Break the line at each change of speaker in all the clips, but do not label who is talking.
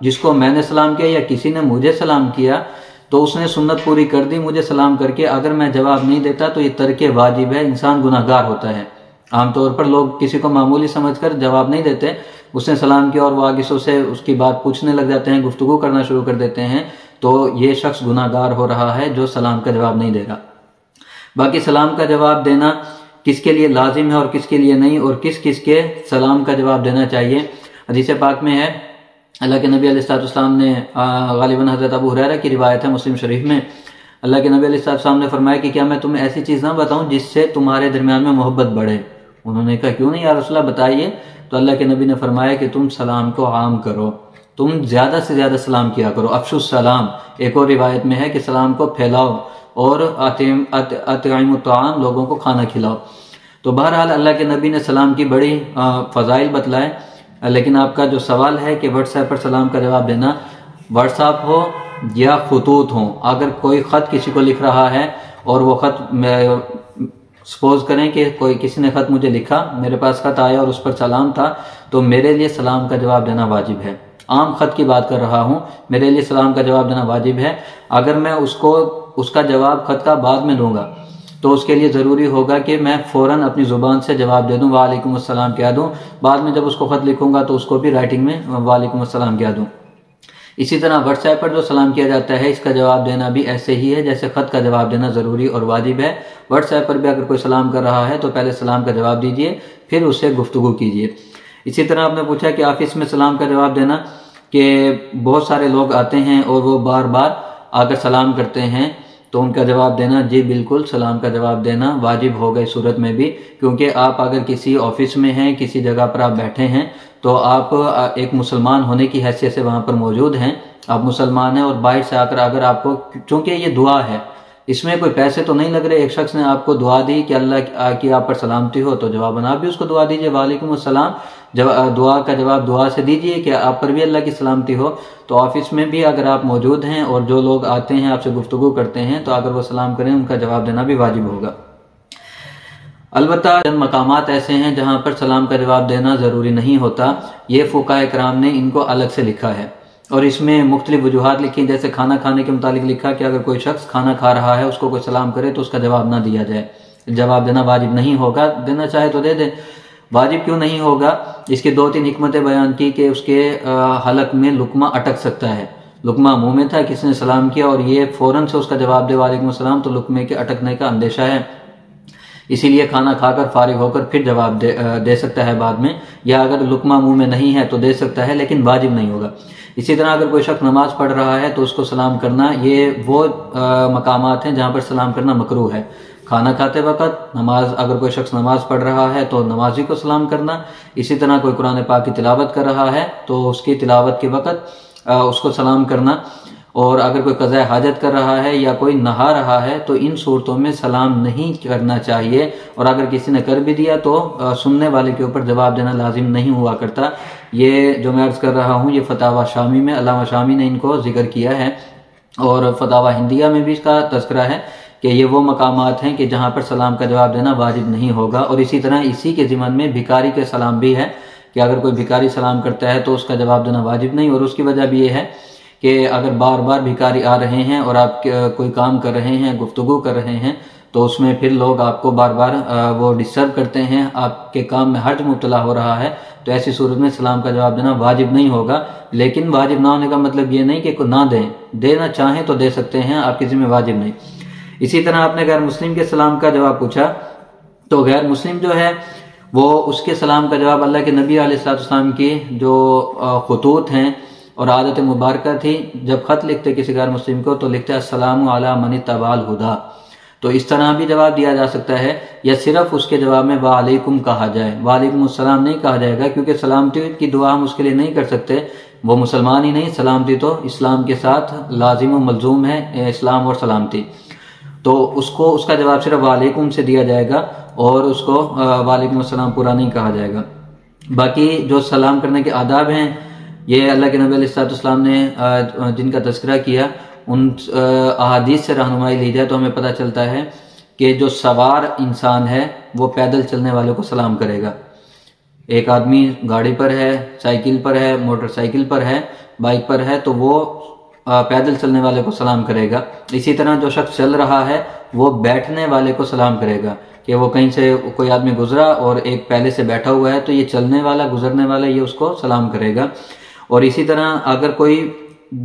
جس کو میں نے سلام کیا یا کسی نے مجھے سلام کیا تو اس نے سنت پوری کر دی مجھے سلام کر کے، اگر میں جواب نہیں دیتا تو یہ ترک واجب ہے، انسان گناہ گار ہوتا ہے۔ عام طور پر لوگ کسی کو معمولی سمجھ کر جواب نہیں دیتے، اس نے سلام کیا اور وہ آگے سے اسے اس کی بات پوچھنے لگ جاتے ہیں، گفتگو کرنا شروع کر دیتے ہیں، تو یہ شخص گناہ گار ہو رہا ہے جو سلام کا جواب نہیں دے رہا۔ باقی سلام کا جواب دینا کس کے لیے لازم ہے اور کس کے لیے نہیں، اور کس کس کے سلام کا جواب دینا چاہیے، حدیث پاک میں ہے، اللہ کے نبی علیہ السلام نے غالباً حضرت ابو ہریرہ کی روایت ہے مسلم شریف میں، اللہ کے نبی علیہ السلام نے فرمایا کہ کیا میں تمہیں ایسی چیز نہ بتاؤں جس سے تمہارے درمیان میں محبت بڑھے؟ انہوں نے کہا کیوں نہیں یا رسول اللہ بتائیے، تو اللہ کے نبی نے فرمایا کہ تم سلام کو عام کرو، تم زیادہ سے زیادہ سلام کیا کرو، افشوا السلام۔ ایک اور روایت میں ہے کہ سلام کو پھیلاؤ اور اطعموا الطعام، لوگوں کو کھانا کھلاؤ۔ تو بہرحال اللہ کے نبی نے سلام کی بڑی فضائل بتلائے، لیکن آپ کا جو سوال ہے کہ واٹس ایپ پر سلام کا جواب دینا، واٹس ایپ ہو یا خطوط ہوں، اگر کوئی خط کسی کو لکھ رہا ہے اور وہ خط سپوز کریں کہ کسی نے خط مجھے لکھا، میرے پاس خط آیا اور اس پر سلام تھا، تو میرے لیے سلام کا جواب دینا واجب ہے۔ عام خط کی بات کر رہا ہوں، میرے لیے سلام کا جواب دینا واجب ہے۔ اگر میں اس کا جواب خط کا بعد میں دوں گا تو اس کے لیے ضروری ہوگا کہ میں فوراً اپنی زبان سے جواب دے دوں، وعلیکم السلام کہہ دوں، بعد میں جب اس کو خط لکھوں گا تو اس کو بھی رائٹنگ میں وعلیکم السلام کہہ دوں۔ اسی طرح واٹس ایپ پر جو سلام کیا جاتا ہے اس کا جواب دینا بھی ایسے ہی ہے جیسے خط کا جواب دینا ضروری اور واجب ہے۔ واٹس ایپ پر بھی اگر کوئی سلام کر رہا ہے تو پہلے سلام کا جواب دیجئے، پھر اس سے گفتگو کیجئے۔ اسی طرح آپ نے پوچھا کہ آفس میں سلام کا جواب دینا، کہ بہت سارے لوگ آتے ہیں اور وہ بار بار آ کر سلام کرتے ہیں تو ان کا جواب دینا، جی بالکل سلام کا جواب دینا واجب ہوگا اس صورت میں بھی، کیونکہ آپ اگر کسی آفس میں ہیں، کسی جگہ پر آپ بیٹھے ہیں تو آپ ایک مسلمان ہونے کی حیثیت سے وہاں پر موجود ہیں، آپ مسلمان ہیں، اور باہر سے آ کر اگر آپ کو، چونکہ یہ دعا ہے اس میں کوئی پیسے تو نہیں لگ رہے، ایک شخص نے آپ کو دعا دی کہ اللہ کی آپ پر سلامتی ہو، تو جواباً آپ بھی اس کو دعا دیجئے، وعلیکم السلام، دعا کا جواب دعا سے دیجئے کہ آپ پر بھی اللہ کی سلامتی ہو۔ تو آفس میں بھی اگر آپ موجود ہیں اور جو لوگ آتے ہیں آپ سے گفتگو کرتے ہیں تو اگر وہ سلام کریں ان کا جواب دینا بھی واجب ہوگا۔ البتہ چند مقامات ایسے ہیں جہاں پر سلام کا جواب دینا ضروری نہیں ہوتا، یہ فقہاء کرام نے ان کو الگ سے لکھا ہے، اور اس میں مختلف وجوہات لکھی، جیسے کھانا کھانے کے متعلق لکھا کہ اگر کوئی شخص کھانا کھا رہا ہے اس کو کوئی سلام کرے تو اس کا جواب نہ دیا جائے، جواب دینا واجب نہیں ہوگا، دینا چاہے تو دے دے، واجب کیوں نہیں ہوگا؟ اس کی 2-3 حکمتیں بیان کی کہ اس کے حلق میں لقمہ اٹک سکتا ہے، لقمہ منہ میں تھا، کسی نے سلام کیا اور یہ فوراً سے اس کا جواب دے وعلیکم السلام، تو لقمے کے اٹکنے کا اندیشہ ہے، اسی لیے کھانا کھا کر فارغ ہو کر پھر جواب دے سکتا ہے بعد میں، یا اگر لقمہ منہ میں نہیں ہے تو دے سکتا ہے لیکن واجب نہیں ہوگا۔ اسی طرح اگر کوئی شخص نماز پڑھ رہا ہے تو اس کو سلام کرنا، یہ وہ مقامات ہیں جہاں پر سلام کرنا مکروہ ہے، کھانا کھاتے وقت، اگر کوئی شخص نماز پڑھ رہا ہے تو نمازی کو سلام کرنا، اسی طرح کوئی قرآن پاک کی تلاوت کر رہا ہے تو اس کی تلاوت کے وقت اس کو سلام کرنا، اور اگر کوئی قضاء حاجت کر رہا ہے یا کوئی نہا رہا ہے تو ان صورتوں میں سلام نہیں کرنا چاہیے، اور اگر کسی نے کر بھی دیا تو سننے والے کے اوپر جواب دینا لازم نہیں ہوا کرتا۔ یہ جو میں عرض کر رہا ہوں یہ فتاوی شامی میں علامہ شامی نے ان کو ذکر کیا ہے، اور فتاوی ہندیہ میں بھی اس کا تذکرہ ہے کہ یہ وہ مقامات ہیں کہ جہاں پر سلام کا جواب دینا واجب نہیں ہوگا۔ اور اسی طرح اسی کے ضمن میں بھکاری کے سلام بھی ہے کہ اگر کوئی بھکاری سلام کرتا ہے تو اس کا جواب دینا واجب نہیں، اور اس کی وجہ بھی یہ ہے کہ اگر بار بار بھکاری آ رہے ہیں اور آپ کوئی کام کر رہے ہیں، گفتگو کر رہے ہیں، تو اس میں پھر لوگ آپ کو بار بار وہ ڈسٹرب کرتے ہیں، آپ کے کام میں حرج مبتلا ہو رہا ہے، تو ایسی صورت میں سلام کا جواب دینا واجب نہیں ہوگا۔ لیکن واجب نہ ہونے کا مطلب یہ نہیں کہ نہ دیں، دینا چاہیں تو دے سکتے ہیں، آپ کی ذمہ واجب نہیں۔ اسی طرح آپ نے غیر مسلم کے سلام کا جواب پوچھا، تو غیر مسلم جو ہے وہ اس کے سلام کا جواب اللہ کے نبی علیہ السلام کی جو خطوط ہیں اور عادت مبارکہ تھی، جب خط لکھتے کسی غیر مسلم کو تو لکھتے السلام علی من اتبع الہدی، تو اس طرح بھی جواب دیا جا سکتا ہے، یا صرف اس کے جواب میں وعلیکم کہا جائے، وعلیکم السلام نہیں کہا جائے گا، کیونکہ سلامتی کی دعا ہم اس کے لیے نہیں کر سکتے، وہ مسلمان ہی نہیں، سلامتی تو اسلام کے ساتھ لازم و ملزوم ہے، اسلام اور سلامتی، تو اس کا جواب صرف وعلیکم سے دیا جائے گا، اور اس کو وعلیکم السلام پورا نہیں کہا جائے گا۔ باقی جو سلام کرنے کے آداب ہیں، یہ اللہ کے نبی علیہ السلام نے جن کا تذکرہ کیا، ان احادیث سے رہنمائی لی جائے تو ہمیں پتہ چلتا ہے کہ جو سوار انسان ہے وہ پیدل چلنے والے کو سلام کرے گا، ایک آدمی گاڑی پر ہے، سائیکل پر ہے، موٹر سائیکل پر ہے، بائک پر ہے، تو وہ پیدل چلنے والے کو سلام کرے گا۔ اسی طرح جو شخص چل رہا ہے وہ بیٹھنے والے کو سلام کرے گا، کہ وہ کہیں سے کوئی آدمی گزرا اور ایک پہلے سے بیٹھا ہوا ہے تو یہ چلنے والا، گزرنے والا، یہ اس کو سلام کرے گا۔ اور اسی طرح اگر کوئی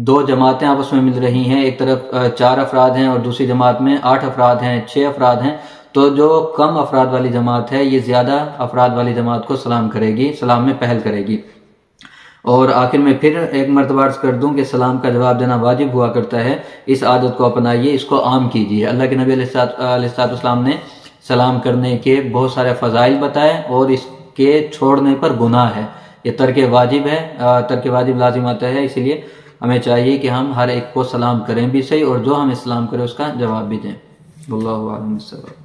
دو جماعتیں آپس میں مل رہی ہیں، ایک طرف 4 افراد ہیں اور دوسری جماعت میں 8 افراد ہیں، 6 افراد ہیں، تو جو کم افراد والی جماعت ہے یہ زیادہ افراد والی جماعت کو سلام کرے گی، سلام میں پہل کرے گی۔ اور آخر میں پھر ایک مرتبہ عرض کر دوں کہ سلام کا جواب دینا واجب ہوا کرتا ہے، اس عادت کو اپنائیے، اس کو عام کیجیے۔ اللہ کے نبی علیہ السلام نے سلام کرنے کے بہت سارے فضائل بتائے اور اس کے چھوڑنے پر گناہ ہے، یہ ترک واجب ہے، ترک واجب لازم آتا ہے، اسی لیے ہمیں چاہیے کہ ہم ہر ایک کو سلام کریں بھی صحیح، اور جو ہمیں سلام کرے اس کا جواب بھی دیں۔ واللہ اعلم بالصواب۔